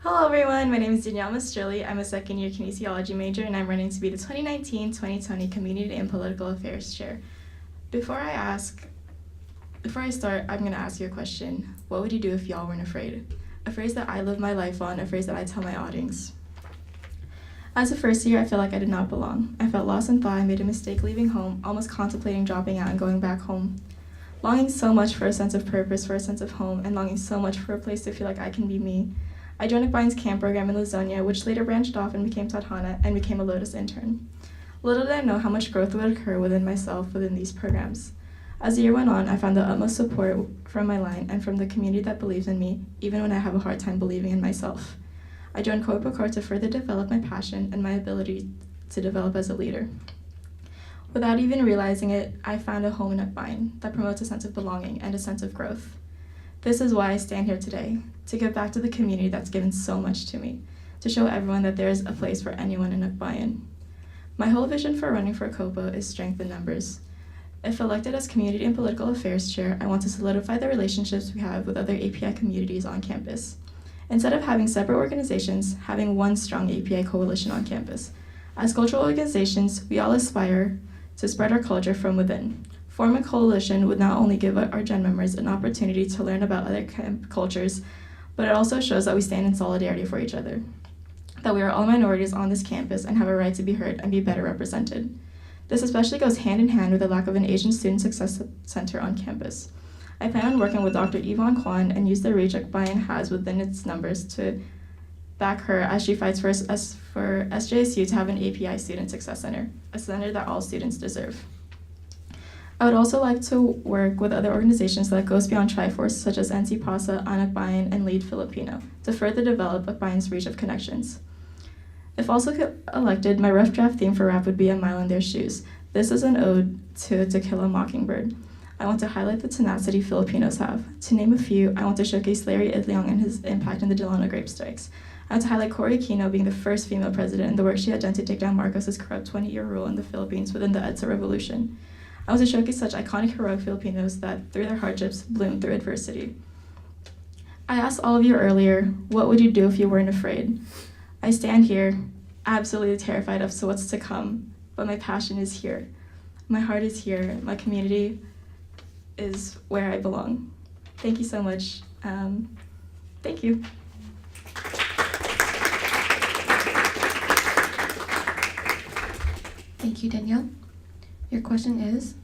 Hello everyone, my name is Danielle Mastrili. I'm a second year kinesiology major and I'm running to be the 2019-2020 Community and Political Affairs Chair. Before I start, I'm going to ask you a question. What would you do if y'all weren't afraid? A phrase that I live my life on, a phrase that I tell my audience. As a first year, I felt like I did not belong. I felt lost and thought I made a mistake leaving home, almost contemplating dropping out and going back home. Longing so much for a sense of purpose, for a sense of home, and longing so much for a place to feel like I can be me. I joined Akbine's camp program in Lasonia, which later branched off and became Tadhana and became a Lotus intern. Little did I know how much growth would occur within myself within these programs. As the year went on, I found the utmost support from my line and from the community that believes in me, even when I have a hard time believing in myself. I joined Corps to further develop my passion and my ability to develop as a leader. Without even realizing it, I found a home in Akbine that promotes a sense of belonging and a sense of growth. This is why I stand here today, to give back to the community that's given so much to me, to show everyone that there is a place for anyone in Akbine. My whole vision for running for COPO is strength in numbers. If elected as Community and Political Affairs Chair, I want to solidify the relationships we have with other API communities on campus. Instead of having separate organizations, having one strong API coalition on campus. As cultural organizations, we all aspire to spread our culture from within. Forming a coalition would not only give our Gen members an opportunity to learn about other camp cultures, but it also shows that we stand in solidarity for each other, that we are all minorities on this campus and have a right to be heard and be better represented. This especially goes hand in hand with the lack of an Asian Student Success Center on campus. I plan on working with Dr. Yvonne Kwan and use the reach Akbine has within its numbers to back her as she fights for SJSU to have an API Student Success Center, a center that all students deserve. I would also like to work with other organizations that goes beyond Triforce, such as NC PASA, Akbine, and Lead Filipino, to further develop Akbine's reach of connections. If also elected, my rough draft theme for rap would be A Mile in Their Shoes. This is an ode to To Kill a Mockingbird. I want to highlight the tenacity Filipinos have. To name a few, I want to showcase Larry Idleong and his impact in the Delano grape strikes. I want to highlight Cory Aquino being the first female president and the work she had done to take down Marcos's corrupt 20-year rule in the Philippines within the EDSA revolution. I want to showcase such iconic heroic Filipinos that, through their hardships, bloom through adversity. I asked all of you earlier, what would you do if you weren't afraid? I stand here, absolutely terrified of what's to come, but my passion is here. My heart is here. My community is where I belong. Thank you so much. Thank you. Thank you, Danielle. Your question is,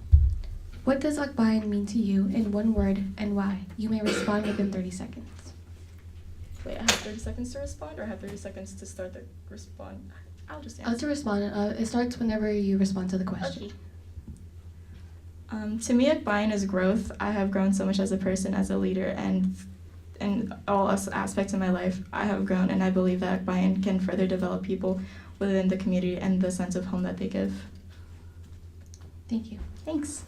what does Akbine mean to you in one word and why? You may respond within 30 seconds. Wait, I have 30 seconds to respond, or I have 30 seconds to start the respond? I'll just answer. To respond, it starts whenever you respond to the question. Okay. To me, Akbine is growth. I have grown so much as a person, as a leader, and in all aspects of my life, I have grown, and I believe that Akbine can further develop people within the community and the sense of home that they give. Thank you. Thanks.